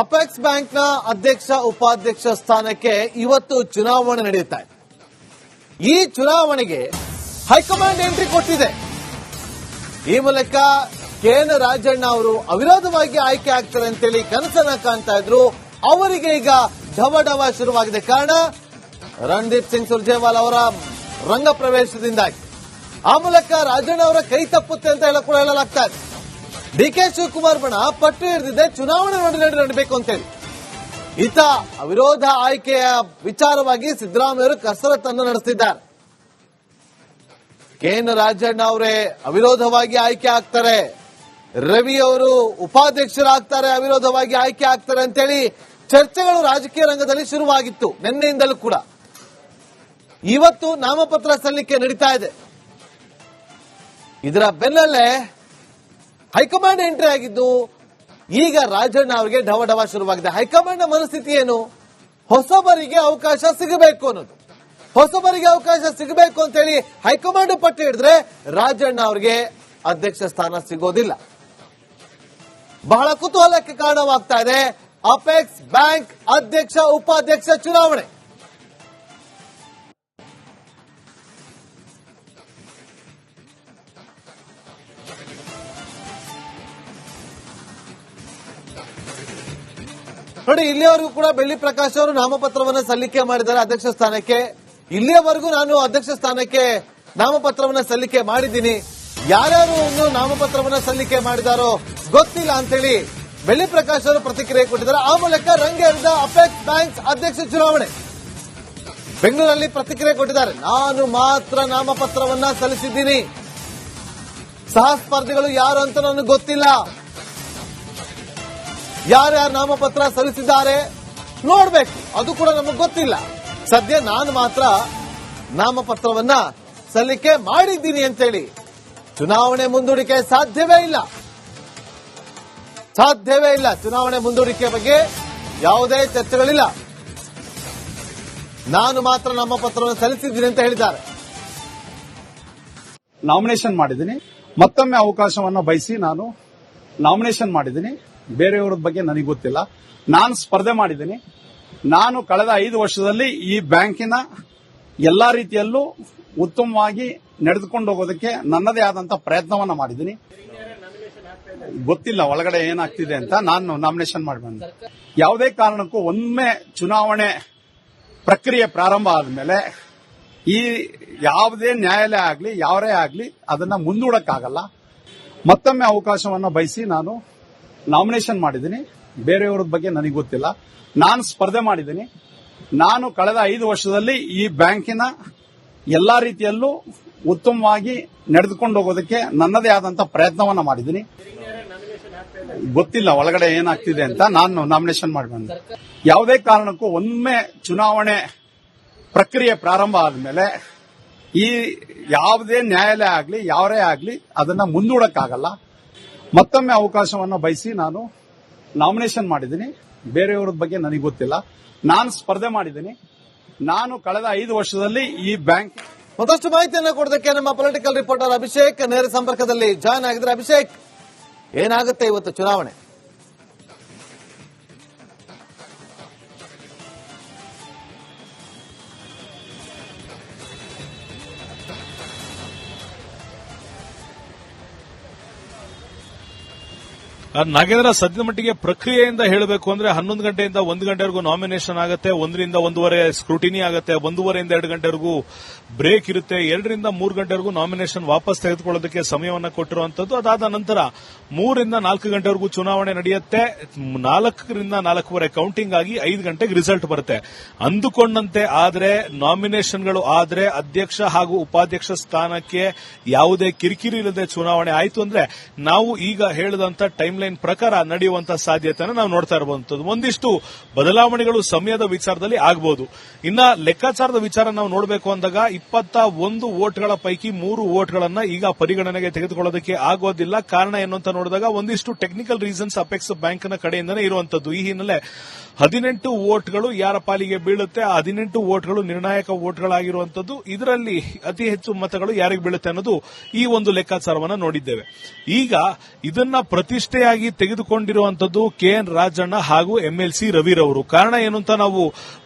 Apex ಬ್ಯಾಂಕ್ನ ಅಧ್ಯಕ್ಷ ಉಪಾಧ್ಯಕ್ಷ ಸ್ಥಾನಕ್ಕೆ ಇವತ್ತು ಚುನಾವಣೆ ನಡೆಯುತ್ತಾ ಇದೆ. ಈ ಚುನಾವಣೆಗೆ ಹೈಕಮಾಂಡ್ ಎಂಟ್ರಿ ಕೊಟ್ಟಿದೆ. ಈ ಮೂಲಕ ಕೆಎನ್ ರಾಜಣ್ಣ ಅವರು ಅವಿರೋಧವಾಗಿ ಆಯ್ಕೆ ಆಗ್ತಾರೆ ಅಂತೇಳಿ ಕನಸನ್ನ ಕಾಣ್ತಾ ಇದ್ರು. ಅವರಿಗೆ ಈಗ ಢವಢವ ಶುರುವಾಗಿದೆ. ಕಾರಣ ರಣದೀಪ್ ಸಿಂಗ್ ಸುರ್ಜೇವಾಲಾ ಅವರ ರಂಗ ಪ್ರವೇಶದಿಂದಾಗಿ. ಆ ಮೂಲಕ ರಾಜಣ್ಣ ಅವರ ಕೈ ತಪ್ಪುತ್ತೆ ಅಂತ ಕೂಡ ಹೇಳಲಾಗ್ತಾ ಇದೆ. ಡಿಕೆ ಶಿವಕುಮಾರ್ ಬಣ ಪಟ್ಟು ಹಿಡಿದಿದೆ ಚುನಾವಣೆ ನಡೆಯಬೇಕು ಅಂತೇಳಿ. ಈತ ಅವಿರೋಧ ಆಯ್ಕೆಯ ವಿಚಾರವಾಗಿ ಸಿದ್ದರಾಮಯ್ಯ ಅವರು ಕಸರತ್ತನ್ನು ನಡೆಸುತ್ತಿದ್ದಾರೆ. ಕೆಎನ್ ರಾಜಣ್ಣ ಅವರೇ ಅವಿರೋಧವಾಗಿ ಆಯ್ಕೆ ಆಗ್ತಾರೆ, ರವಿ ಅವರು ಉಪಾಧ್ಯಕ್ಷರಾಗ್ತಾರೆ, ಅವಿರೋಧವಾಗಿ ಆಯ್ಕೆ ಆಗ್ತಾರೆ ಅಂತೇಳಿ ಚರ್ಚೆಗಳು ರಾಜಕೀಯ ರಂಗದಲ್ಲಿ ಶುರುವಾಗಿತ್ತು ನಿನ್ನೆಯಿಂದಲೂ ಕೂಡ. ಇವತ್ತು ನಾಮಪತ್ರ ಸಲ್ಲಿಕೆ ನಡೀತಾ ಇದೆ. ಇದರ ಬೆನ್ನಲ್ಲೇ ಹೈಕಮಾಂಡ್ ಎಂಟ್ರಿ ಆಗಿದ್ದು ಈಗ ರಾಜಣ್ಣ ಅವರಿಗೆ ಢವಢವ ಶುರುವಾಗಿದೆ. ಹೈಕಮಾಂಡ್ ಮನಸ್ಥಿತಿ ಏನು? ಹೊಸಬರಿಗೆ ಅವಕಾಶ ಸಿಗಬೇಕು ಅನ್ನೋದು. ಹೊಸಬರಿಗೆ ಅವಕಾಶ ಸಿಗಬೇಕು ಅಂತೇಳಿ ಹೈಕಮಾಂಡ್ ಪಟ್ಟು ಹಿಡಿದ್ರೆ ರಾಜಣ್ಣ ಅವರಿಗೆ ಅಧ್ಯಕ್ಷ ಸ್ಥಾನ ಸಿಗೋದಿಲ್ಲ. ಬಹಳ ಕುತೂಹಲಕ್ಕೆ ಕಾರಣವಾಗ್ತಾ ಇದೆ ಅಪೆಕ್ಸ್ ಬ್ಯಾಂಕ್ ಅಧ್ಯಕ್ಷ ಉಪಾಧ್ಯಕ್ಷ ಚುನಾವಣೆ. ನೋಡಿ, ಇಲ್ಲಿಯವರೆಗೂ ಕೂಡ ಬೆಳ್ಳಿ ಪ್ರಕಾಶ್ ಅವರು ನಾಮಪತ್ರವನ್ನು ಸಲ್ಲಿಕೆ ಮಾಡಿದ್ದಾರೆ ಅಧ್ಯಕ್ಷ ಸ್ಥಾನಕ್ಕೆ. ಇಲ್ಲಿಯವರೆಗೂ ನಾನು ಅಧ್ಯಕ್ಷ ಸ್ಥಾನಕ್ಕೆ ನಾಮಪತ್ರವನ್ನು ಸಲ್ಲಿಕೆ ಮಾಡಿದ್ದೀನಿ. ಯಾರ್ಯಾರು ಇನ್ನು ನಾಮಪತ್ರವನ್ನು ಸಲ್ಲಿಕೆ ಮಾಡಿದಾರೋ ಗೊತ್ತಿಲ್ಲ ಅಂತೇಳಿ ಬೆಳ್ಳಿ ಪ್ರಕಾಶ್ ಅವರು ಪ್ರತಿಕ್ರಿಯೆ ಕೊಟ್ಟಿದ್ದಾರೆ. ಆ ಮೂಲಕ ರಂಗೇರಿದ ಅಪೆಕ್ಸ್ ಬ್ಯಾಂಕ್ ಅಧ್ಯಕ್ಷ ಚುನಾವಣೆ. ಬೆಂಗಳೂರಲ್ಲಿ ಪ್ರತಿಕ್ರಿಯೆ ಕೊಟ್ಟಿದ್ದಾರೆ. ನಾನು ಮಾತ್ರ ನಾಮಪತ್ರವನ್ನ ಸಲ್ಲಿಸಿದ್ದೀನಿ, ಸಹ ಸ್ಪರ್ಧಿಗಳು ಯಾರು ಅಂತ ನನಗೆ ಗೊತ್ತಿಲ್ಲ. ಯಾರ್ಯಾರು ನಾಮಪತ್ರ ಸಲ್ಲಿಸಿದ್ದಾರೆ ನೋಡ್ಬೇಕು, ಅದು ಕೂಡ ನಮಗೆ ಗೊತ್ತಿಲ್ಲ. ಸದ್ಯ ನಾನು ಮಾತ್ರ ನಾಮಪತ್ರವನ್ನ ಸಲ್ಲಿಕೆ ಮಾಡಿದ್ದೀನಿ ಅಂತೇಳಿ ಚುನಾವಣೆ ಮುಂದೂಡಿಕೆ ಸಾಧ್ಯವೇ ಇಲ್ಲ. ಚುನಾವಣೆ ಮುಂದೂಡಿಕೆ ಬಗ್ಗೆ ಯಾವುದೇ ಚರ್ಚೆಗಳಿಲ್ಲ. ನಾನು ಮಾತ್ರ ನಾಮಪತ್ರವನ್ನು ಸಲ್ಲಿಸಿದ್ದೀನಿ ಅಂತ ಹೇಳಿದ್ದಾರೆ. ನಾಮಿನೇಷನ್ ಮಾಡಿದ್ದೀನಿ, ಮತ್ತೊಮ್ಮೆ ಅವಕಾಶವನ್ನ ಬಯಸಿ ನಾನು ನಾಮಿನೇಷನ್ ಮಾಡಿದ್ದೀನಿ. ಬೇರೆಯವರ ಬಗ್ಗೆ ನನಗೆ ಗೊತ್ತಿಲ್ಲ. ನಾನು ಸ್ಪರ್ಧೆ ಮಾಡಿದ್ದೀನಿ. ನಾನು ಕಳೆದ 5 ವರ್ಷದಲ್ಲಿ ಈ ಬ್ಯಾಂಕಿನ ಎಲ್ಲಾ ರೀತಿಯಲ್ಲೂ ಉತ್ತಮವಾಗಿ ನಡೆದುಕೊಂಡು ಹೋಗೋದಕ್ಕೆ ನನ್ನದೇ ಆದಂತಹ ಪ್ರಯತ್ನವನ್ನ ಮಾಡಿದ್ದೀನಿ. ಗೊತ್ತಿಲ್ಲ ಒಳಗಡೆ ಏನಾಗ್ತಿದೆ ಅಂತ. ನಾನು ನಾಮಿನೇಷನ್ ಮಾಡಿ ಬಂದೆ. ಯಾವುದೇ ಕಾರಣಕ್ಕೂ ಒಮ್ಮೆ ಚುನಾವಣೆ ಪ್ರಕ್ರಿಯೆ ಪ್ರಾರಂಭ ಆದ್ಮೇಲೆ ಈ ಯಾವುದೇ ನ್ಯಾಯಾಲಯ ಆಗಲಿ ಯಾವರೇ ಆಗಲಿ ಅದನ್ನ ಮುಂದೂಡಕ್ಕಾಗಲ್ಲ. ಮತ್ತೊಮ್ಮೆ ಅವಕಾಶವನ್ನ ಬಯಸಿ ನಾನು ನಾಮಿನೇಷನ್ ಮಾಡಿದ್ದೀನಿ. ಬೇರೆಯವರ ಬಗ್ಗೆ ನನಗೆ ಗೊತ್ತಿಲ್ಲ. ನಾನು ಸ್ಪರ್ಧೆ ಮಾಡಿದ್ದೀನಿ. ನಾನು ಕಳೆದ 5 ವರ್ಷದಲ್ಲಿ ಈ ಬ್ಯಾಂಕಿನ ಎಲ್ಲಾ ರೀತಿಯಲ್ಲೂ ಉತ್ತಮವಾಗಿ ನಡೆದುಕೊಂಡು ಹೋಗೋದಕ್ಕೆ ನನ್ನದೇ ಆದಂತಹ ಪ್ರಯತ್ನವನ್ನ ಮಾಡಿದ್ದೀನಿ. ಗೊತ್ತಿಲ್ಲ ಒಳಗಡೆ ಏನಾಗ್ತಿದೆ ಅಂತ. ನಾನು ನಾಮಿನೇಷನ್ ಮಾಡಿ ಬಂದೆ. ಯಾವುದೇ ಕಾರಣಕ್ಕೂ ಒಮ್ಮೆ ಚುನಾವಣೆ ಪ್ರಕ್ರಿಯೆ ಪ್ರಾರಂಭ ಆದ್ಮೇಲೆ ಈ ಯಾವುದೇ ನ್ಯಾಯಾಲಯ ಆಗಲಿ ಯಾವರೇ ಆಗಲಿ ಅದನ್ನ ಮುಂದೂಡಕ್ಕಾಗಲ್ಲ. ಮತ್ತೊಮ್ಮೆ ಅವಕಾಶವನ್ನ ಬಯಸಿ ನಾನು ನಾಮಿನೇಷನ್ ಮಾಡಿದ್ದೀನಿ. ಬೇರೆಯವರ ಬಗ್ಗೆ ನನಗೆ ಗೊತ್ತಿಲ್ಲ. ನಾನು ಸ್ಪರ್ಧೆ ಮಾಡಿದ್ದೀನಿ. ನಾನು ಕಳೆದ 5 ವರ್ಷದಲ್ಲಿ ಈ ಬ್ಯಾಂಕ್ ಮತ್ತಷ್ಟು ಮಾಹಿತಿಯನ್ನು ಕೊಡೋದಕ್ಕೆ ನಮ್ಮ ಪೊಲಿಟಿಕಲ್ ರಿಪೋರ್ಟರ್ ಅಭಿಷೇಕ್ ನೇರ ಸಂಪರ್ಕದಲ್ಲಿ ಜಾಯ್ನ್ ಆಗಿದ್ದಾರೆ. ಅಭಿಷೇಕ್, ಏನಾಗುತ್ತೆ ಇವತ್ತು ಚುನಾವಣೆ? ನಾಗೇಂದ್ರ, ಸದ್ಯದ ಮಟ್ಟಿಗೆ ಪ್ರಕ್ರಿಯೆಯಿಂದ ಹೇಳಬೇಕು ಅಂದ್ರೆ 11 ಗಂಟೆಯಿಂದ 1 ಗಂಟೆವರೆಗೂ ನಾಮಿನೇಷನ್ ಆಗುತ್ತೆ, 1 ರಿಂದ 1:30 ಸ್ಕ್ರೂಟಿನಿ ಆಗುತ್ತೆ, 1:30 ಇಂದ 2 ಗಂಟೆವರೆಗೂ ಬ್ರೇಕ್ ಇರುತ್ತೆ, 2 ರಿಂದ 3 ಗಂಟೆವರೆಗೂ ನಾಮಿನೇಷನ್ ವಾಪಸ್ ತೆಗೆದುಕೊಳ್ಳೋದಕ್ಕೆ ಸಮಯವನ್ನು ಕೊಟ್ಟಿರುವಂತದ್ದು. ಅದಾದ ನಂತರ 3 ರಿಂದ 4 ಗಂಟೆವರೆಗೂ ಚುನಾವಣೆ ನಡೆಯುತ್ತೆ. 4 ರಿಂದ 4:30 ಕೌಂಟಿಂಗ್ ಆಗಿ 5 ಗಂಟೆಗೆ ರಿಸಲ್ಟ್ ಬರುತ್ತೆ. ಅಂದುಕೊಂಡಂತೆ ಆದ್ರೆ ನಾಮಿನೇಷನ್ಗಳು ಆದ್ರೆ ಅಧ್ಯಕ್ಷ ಹಾಗೂ ಉಪಾಧ್ಯಕ್ಷ ಸ್ಥಾನಕ್ಕೆ ಯಾವುದೇ ಕಿರಿಕಿರಿ ಇಲ್ಲದೆ ಚುನಾವಣೆ ಆಯಿತು ಅಂದ್ರೆ ನಾವು ಈಗ ಹೇಳಿದಂತ ಟೈಮ್ ಲೈನ್ ಪ್ರಕಾರ ನಡೆಯುವಂತಹ ಸಾಧ್ಯತೆಯನ್ನು ನಾವು ನೋಡ್ತಾ ಇರಬಹುದು. ಒಂದಿಷ್ಟು ಬದಲಾವಣೆಗಳು ಸಮಯದ ವಿಚಾರದಲ್ಲಿ ಆಗಬಹುದು. ಇನ್ನ ಲೆಕ್ಕಾಚಾರದ ವಿಚಾರ ನಾವು ನೋಡಬೇಕು ಅಂದಾಗ 21 ವೋಟ್ಗಳ ಪೈಕಿ 3 ವೋಟ್ಗಳನ್ನ ಈಗ ಪರಿಗಣನೆಗೆ ತೆಗೆದುಕೊಳ್ಳೋದಕ್ಕೆ ಆಗೋದಿಲ್ಲ. ಕಾರಣ ಏನು ಅಂತ ನೋಡಿದಾಗ ಒಂದಿಷ್ಟು ಟೆಕ್ನಿಕಲ್ ರೀಸನ್ಸ್ ಅಪೆಕ್ಸ್ ಬ್ಯಾಂಕ್ನ ಕಡೆಯಿಂದನೇ ಇರುವಂತದ್ದು. ಈ ಹಿನ್ನೆಲೆ 18 ವೋಟ್ಗಳು ಯಾರ ಪಾಲಿಗೆ ಬೀಳುತ್ತೆ, ಆ 18 ವೋಟ್ಗಳು ನಿರ್ಣಾಯಕ ವೋಟ್ಗಳಾಗಿರುವಂತದ್ದು. ಇದರಲ್ಲಿ ಅತಿ ಹೆಚ್ಚು ಮತಗಳು ಯಾರಿಗೆ ಬೀಳುತ್ತೆ ಅನ್ನೋದು ಈ ಒಂದು ಲೆಕ್ಕಾಚಾರವನ್ನು ನೋಡಿದ್ದೇವೆ. ಈಗ ಇದನ್ನ ಪ್ರತಿಷ್ಠೆಯಾಗಿ ಆಯ್ಕೆಯಾಗಿ ತೆಗೆದುಕೊಂಡಿರುವಂತದ್ದು KN ರಾಜಣ್ಣ ಹಾಗೂ MLC ರವಿರವರು. ಕಾರಣ ಏನು ಅಂತ ನಾವು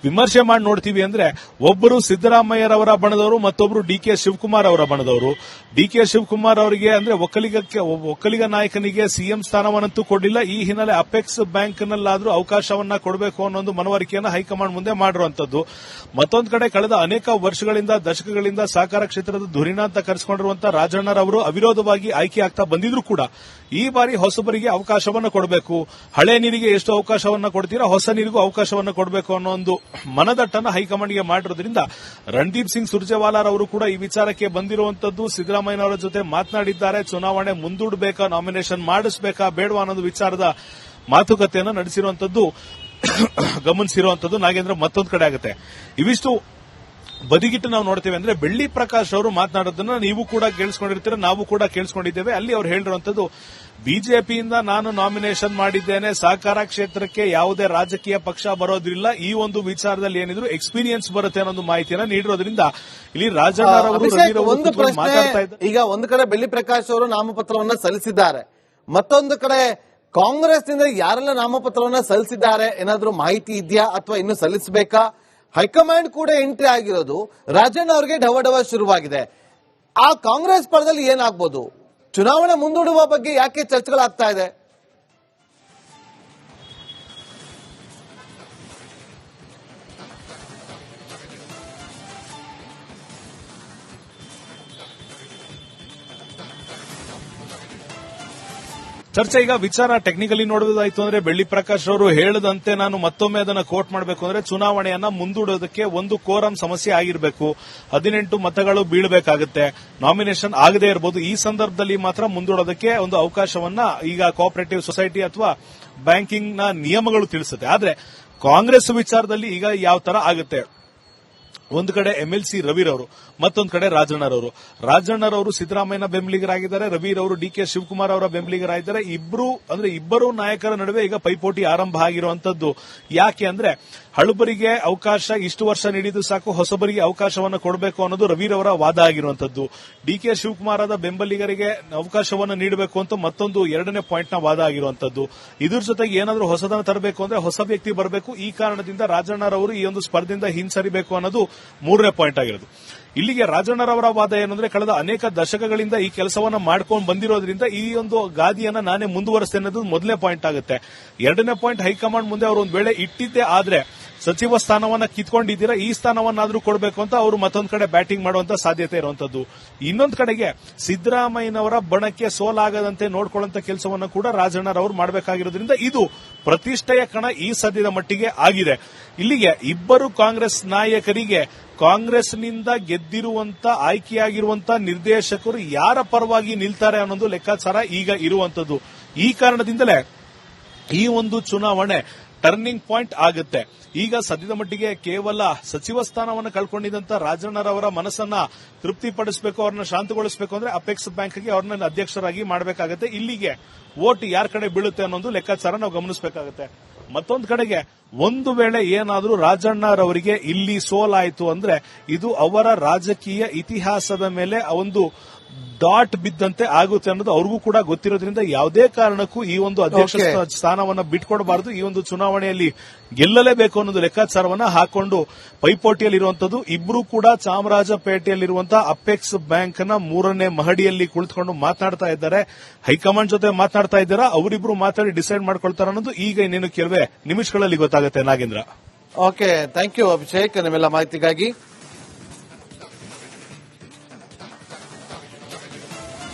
ವಿಮರ್ಶೆ ಮಾಡಿ ನೋಡ್ತೀವಿ ಅಂದ್ರೆ, ಒಬ್ಬರು ಸಿದ್ದರಾಮಯ್ಯರವರ ಬಣದವರು, ಮತ್ತೊಬ್ಬರು DK ಶಿವಕುಮಾರ್ ಅವರ ಬಣದವರು. DK ಶಿವಕುಮಾರ್ ಅವರಿಗೆ ಅಂದ್ರೆ ಒಕ್ಕಲಿಗ ನಾಯಕನಿಗೆ CM ಸ್ಥಾನವನ್ನಂತೂ ಕೊಡಲಿಲ್ಲ. ಈ ಹಿನ್ನೆಲೆ ಅಪೆಕ್ಸ್ ಬ್ಯಾಂಕ್ನಲ್ಲಾದ್ರೂ ಅವಕಾಶವನ್ನ ಕೊಡಬೇಕು ಅನ್ನೋ ಒಂದು ಮನವರಿಕೆಯನ್ನು ಹೈಕಮಾಂಡ್ ಮುಂದೆ ಮಾಡಿರುವಂತದ್ದು. ಮತ್ತೊಂದು ಕಡೆ ಕಳೆದ ಅನೇಕ ವರ್ಷಗಳಿಂದ, ದಶಕಗಳಿಂದ ಸಹಕಾರ ಕ್ಷೇತ್ರದ ಧುರೀಣ ಅಂತ ಕರೆಸಿಕೊಂಡಿರುವಂತಹ ರಾಜಣ್ಣರವರು ಅವಿರೋಧವಾಗಿ ಆಯ್ಕೆ ಆಗ್ತಾ ಬಂದಿದ್ರು ಕೂಡ ಈ ಬಾರಿ ಹೊಸಬರಿಗೆ ಅವಕಾಶವನ್ನು ಕೊಡಬೇಕು. ಹಳೆ ನೀರಿಗೆ ಎಷ್ಟು ಅವಕಾಶವನ್ನ ಕೊಡ್ತೀರಾ, ಹೊಸ ನೀರಿಗೂ ಅವಕಾಶವನ್ನು ಕೊಡಬೇಕು ಅನ್ನೋ ಒಂದು ಮನದಟ್ಟನ್ನು ಹೈಕಮಾಂಡ್ಗೆ ಮಾಡಿರೋದ್ರಿಂದ ರಣದೀಪ್ ಸಿಂಗ್ ಸುರ್ಜೇವಾಲಾರ್ ಅವರು ಕೂಡ ಈ ವಿಚಾರಕ್ಕೆ ಬಂದಿರುವಂತದ್ದು. ಸಿದ್ದರಾಮಯ್ಯನವರ ಜೊತೆ ಮಾತನಾಡಿದ್ದಾರೆ. ಚುನಾವಣೆ ಮುಂದೂಡಬೇಕಾ, ನಾಮಿನೇಷನ್ ಮಾಡಿಸಬೇಕಾ ಬೇಡವಾ ಅನ್ನೋದು ವಿಚಾರದ ಮಾತುಕತೆಯನ್ನು ನಡೆಸಿರುವಂತದ್ದು ಗಮನಿಸಿರುವಂತದ್ದು ನಾಗೇಂದ್ರ. ಮತ್ತೊಂದು ಕಡೆ ಆಗುತ್ತೆ, ಇವಿಷ್ಟು ಬದಿಗಿಟ್ಟು ನಾವು ನೋಡ್ತೇವೆ ಅಂದ್ರೆ, ಬೆಳ್ಳಿ ಪ್ರಕಾಶ್ ಅವರು ಮಾತನಾಡೋದನ್ನ ನೀವು ಕೂಡ ಕೇಳಿಸ್ಕೊಂಡಿರ್ತೀರ, ನಾವು ಕೂಡ ಕೇಳಿಸ್ಕೊಂಡಿದ್ದೇವೆ. ಅಲ್ಲಿ ಅವ್ರು ಹೇಳಿರುವಂತದ್ದು, ಬಿಜೆಪಿಯಿಂದ ನಾನು ನಾಮಿನೇಷನ್ ಮಾಡಿದ್ದೇನೆ, ಸಹಕಾರ ಕ್ಷೇತ್ರಕ್ಕೆ ಯಾವುದೇ ರಾಜಕೀಯ ಪಕ್ಷ ಬರೋದ್ರಿಲ್ಲ, ಈ ಒಂದು ವಿಚಾರದಲ್ಲಿ ಏನಿದ್ರು ಎಕ್ಸ್ಪೀರಿಯನ್ಸ್ ಬರುತ್ತೆ ಅನ್ನೋ ಮಾಹಿತಿಯನ್ನು ನೀಡಿರೋದ್ರಿಂದ ಇಲ್ಲಿ ರಾಜಣ್ಣರವರು ಮಾತಾಡ್ತಾ ಇದ್ದಾರೆ. ಈಗ ಒಂದು ಕಡೆ ಬೆಳ್ಳಿ ಪ್ರಕಾಶ್ ಅವರು ನಾಮಪತ್ರವನ್ನ ಸಲ್ಲಿಸಿದ್ದಾರೆ, ಮತ್ತೊಂದು ಕಡೆ ಕಾಂಗ್ರೆಸ್ನಿಂದ ಯಾರೆಲ್ಲ ನಾಮಪತ್ರವನ್ನ ಸಲ್ಲಿಸಿದ್ದಾರೆ ಏನಾದ್ರೂ ಮಾಹಿತಿ ಇದೆಯಾ, ಅಥವಾ ಇನ್ನು ಸಲ್ಲಿಸಬೇಕಾ? ಹೈಕಮಾಂಡ್ ಕೂಡ ಎಂಟ್ರಿ ಆಗಿರೋದು, ರಾಜಣ್ಣ ಅವರಿಗೆ ಢವಢವ ಶುರುವಾಗಿದೆ. ಆ ಕಾಂಗ್ರೆಸ್ ಪರದಲ್ಲಿ ಏನಾಗ್ಬೋದು? ಚುನಾವಣೆ ಮುಂದೂಡುವ ಬಗ್ಗೆ ಯಾಕೆ ಚರ್ಚೆಗಳಾಗ್ತಾ ಇದೆ? ಚರ್ಚೆ ಈಗ ವಿಚಾರ ಟೆಕ್ನಿಕಲಿ ನೋಡೋದಾಯ್ತು ಅಂದ್ರೆ, ಬೆಳ್ಳಿ ಪ್ರಕಾಶ್ ಅವರು ಹೇಳದಂತೆ ನಾನು ಮತ್ತೊಮ್ಮೆ ಅದನ್ನ ಕೋಟ್ ಮಾಡಬೇಕು ಅಂದ್ರೆ, ಚುನಾವಣೆಯನ್ನ ಮುಂದೂಡೋದಕ್ಕೆ ಒಂದು ಕೋರಂ ಸಮಸ್ಯೆ ಆಗಿರಬೇಕು, 18 ಮತಗಳು ಬೀಳಬೇಕಾಗುತ್ತೆ, ನಾಮಿನೇಷನ್ ಆಗದೇ ಇರಬಹುದು. ಈ ಸಂದರ್ಭದಲ್ಲಿ ಮಾತ್ರ ಮುಂದೂಡೋದಕ್ಕೆ ಒಂದು ಅವಕಾಶವನ್ನ ಈಗ ಕೋಆಪರೇಟಿವ್ ಸೊಸೈಟಿ ಅಥವಾ ಬ್ಯಾಂಕಿಂಗ್ ನ ನಿಯಮಗಳು ತಿಳಿಸುತ್ತೆ. ಆದ್ರೆ ಕಾಂಗ್ರೆಸ್ ವಿಚಾರದಲ್ಲಿ ಈಗ ಯಾವ ತರ ಆಗುತ್ತೆ? ಒಂದು ಕಡೆ MLC ರವಿರವರು, ಮತ್ತೊಂದು ಕಡೆ ರಾಜಣ್ಣರವರು ಸಿದ್ದರಾಮಯ್ಯನ ಬೆಂಬಲಿಗರಾಗಿದ್ದಾರೆ, ರವಿರವರು DK ಶಿವಕುಮಾರ್ ಅವರ ಬೆಂಬಲಿಗರಾಗಿದ್ದಾರೆ. ಇಬ್ಬರು ನಾಯಕರ ನಡುವೆ ಈಗ ಪೈಪೋಟಿ ಆರಂಭ ಆಗಿರುವಂತದ್ದು. ಯಾಕೆ ಅಂದ್ರೆ, ಹಳುಬರಿಗೆ ಅವಕಾಶ ಇಷ್ಟು ವರ್ಷ ನೀಡಿದ್ದು ಸಾಕು, ಹೊಸಬರಿಗೆ ಅವಕಾಶವನ್ನು ಕೊಡಬೇಕು ಅನ್ನೋದು ರವಿರವರ ವಾದ ಆಗಿರುವಂತದ್ದು. DK ಶಿವಕುಮಾರ್ ಬೆಂಬಲಿಗರಿಗೆ ಅವಕಾಶವನ್ನು ನೀಡಬೇಕು ಅಂತ ಮತ್ತೊಂದು ಎರಡನೇ ಪಾಯಿಂಟ್ ನ ವಾದ ಆಗಿರುವಂತದ್ದು. ಇದ್ರ ಜೊತೆಗೆ ಏನಾದರೂ ಹೊಸದನ್ನು ತರಬೇಕು ಅಂದ್ರೆ ಹೊಸ ವ್ಯಕ್ತಿ ಬರಬೇಕು. ಈ ಕಾರಣದಿಂದ ರಾಜಣ್ಣರವರು ಈ ಒಂದು ಸ್ಪರ್ಧೆಯಿಂದ ಹಿಂಸರಿಬೇಕು ಅನ್ನೋದು ಮೂರನೇ ಪಾಯಿಂಟ್ ಆಗಿರೋದು. ಇಲ್ಲಿಗೆ ರಾಜಣ್ಣರವರ ವಾದ ಏನಂದ್ರೆ, ಕಳೆದ ಅನೇಕ ದಶಕಗಳಿಂದ ಈ ಕೆಲಸವನ್ನ ಮಾಡ್ಕೊಂಡು ಬಂದಿರೋದ್ರಿಂದ ಈ ಒಂದು ಗಾದಿಯನ್ನ ನಾನೇ ಮುಂದುವರಿಸ್ತೇನೆ ಅನ್ನೋದು ಮೊದಲನೇ ಪಾಯಿಂಟ್ ಆಗುತ್ತೆ. ಎರಡನೇ ಪಾಯಿಂಟ್, ಹೈಕಮಾಂಡ್ ಮುಂದೆ ಅವರು ಒಂದು ವೇಳೆ ಇಟ್ಟಿದ್ದೇ ಆದ್ರೆ ಸಚಿವ ಸ್ಥಾನವನ್ನ ಕಿತ್ಕೊಂಡಿದ್ದೀರಾ, ಈ ಸ್ಥಾನವನ್ನಾದ್ರೂ ಕೊಡಬೇಕು ಅಂತ ಅವರು ಮತ್ತೊಂದು ಕಡೆ ಬ್ಯಾಟಿಂಗ್ ಮಾಡುವಂತ ಸಾಧ್ಯತೆ ಇರುವಂತದ್ದು. ಇನ್ನೊಂದು ಕಡೆಗೆ ಸಿದ್ದರಾಮಯ್ಯನವರ ಬಣಕ್ಕೆ ಸೋಲಾಗದಂತೆ ನೋಡ್ಕೊಳ್ಳುವಂತ ಕೆಲಸವನ್ನು ಕೂಡ ರಾಜಣ್ಣರವರು ಮಾಡಬೇಕಾಗಿರೋದ್ರಿಂದ ಇದು ಪ್ರತಿಷ್ಠೆಯ ಕಣ ಈ ಸದ್ಯದ ಮಟ್ಟಿಗೆ ಆಗಿದೆ. ಇಲ್ಲಿಗೆ ಇಬ್ಬರು ಕಾಂಗ್ರೆಸ್ ನಾಯಕರಿಗೆ ಕಾಂಗ್ರೆಸ್ನಿಂದ ಗೆದ್ದಿರುವಂತ ಆಯ್ಕೆಯಾಗಿರುವಂತ ನಿರ್ದೇಶಕರು ಯಾರ ಪರವಾಗಿ ನಿಲ್ತಾರೆ ಅನ್ನೋದು ಲೆಕ್ಕಾಚಾರ ಈಗ ಇರುವಂತದ್ದು. ಈ ಕಾರಣದಿಂದಲೇ ಈ ಒಂದು ಚುನಾವಣೆ ಟರ್ನಿಂಗ್ ಪಾಯಿಂಟ್ ಆಗುತ್ತೆ. ಈಗ ಸದ್ಯದ ಮಟ್ಟಿಗೆ ಕೇವಲ ಸಚಿವ ಸ್ಥಾನವನ್ನು ಕಳ್ಕೊಂಡಿದ್ದಂತ ರಾಜಣ್ಣರವರ ಮನಸ್ಸನ್ನ ತೃಪ್ತಿಪಡಿಸಬೇಕು, ಅವ್ರನ್ನ ಶಾಂತಗೊಳಿಸಬೇಕು ಅಂದ್ರೆ ಅಪೆಕ್ಸ್ ಬ್ಯಾಂಕ್ಗೆ ಅವ್ರನ್ನ ಅಧ್ಯಕ್ಷರಾಗಿ ಮಾಡಬೇಕಾಗುತ್ತೆ. ಇಲ್ಲಿಗೆ ವೋಟ್ ಯಾರ ಕಡೆ ಬೀಳುತ್ತೆ ಅನ್ನೋದು ಲೆಕ್ಕಾಚಾರ ನಾವು ಗಮನಿಸಬೇಕಾಗುತ್ತೆ. ಮತ್ತೊಂದು ಕಡೆಗೆ ಒಂದು ವೇಳೆ ಏನಾದರೂ ರಾಜಣ್ಣರವರಿಗೆ ಇಲ್ಲಿ ಸೋಲಾಯಿತು ಅಂದ್ರೆ ಇದು ಅವರ ರಾಜಕೀಯ ಇತಿಹಾಸದ ಮೇಲೆ ಒಂದು ಡಾಟ್ ಬಿದ್ದಂತೆ ಆಗುತ್ತೆ ಅನ್ನೋದು ಅವ್ರಿಗೂ ಕೂಡ ಗೊತ್ತಿರೋದ್ರಿಂದ ಯಾವುದೇ ಕಾರಣಕ್ಕೂ ಈ ಒಂದು ಅಧ್ಯಕ್ಷ ಸ್ಥಾನವನ್ನ ಬಿಟ್ಕೊಡಬಾರದು. ಈ ಒಂದು ಚುನಾವಣೆಯಲ್ಲಿ ಗೆಲ್ಲಲೇಬೇಕು ಅನ್ನೋದು ಲೆಕ್ಕಾಚಾರವನ್ನ ಹಾಕೊಂಡು ಪೈಪೋಟಿಯಲ್ಲಿರುವಂತದ್ದು. ಇಬ್ಬರು ಕೂಡ ಚಾಮರಾಜಪೇಟೆಯಲ್ಲಿರುವಂತಹ ಅಪೆಕ್ಸ್ ಬ್ಯಾಂಕ್ ನ 3ನೇ ಮಹಡಿಯಲ್ಲಿ ಕುಳಿತುಕೊಂಡು ಮಾತನಾಡ್ತಾ ಇದ್ದಾರೆ. ಹೈಕಮಾಂಡ್ ಜೊತೆ ಮಾತನಾಡ್ತಾ ಇದ್ದಾರಾ, ಅವರಿಬ್ರು ಮಾತಾಡಿ ಡಿಸೈಡ್ ಮಾಡ್ಕೊಳ್ತಾರ ಅನ್ನೋದು ಈಗ ಇನ್ನೇನು ಕೆಲವೇ ನಿಮಿಷಗಳಲ್ಲಿ ಗೊತ್ತಾಗುತ್ತೆ. Nagendra, okay, thank you Abhishek, ನಿಮ್ಮೆಲ್ಲ ಮಾಹಿತಿಗಾಗಿ.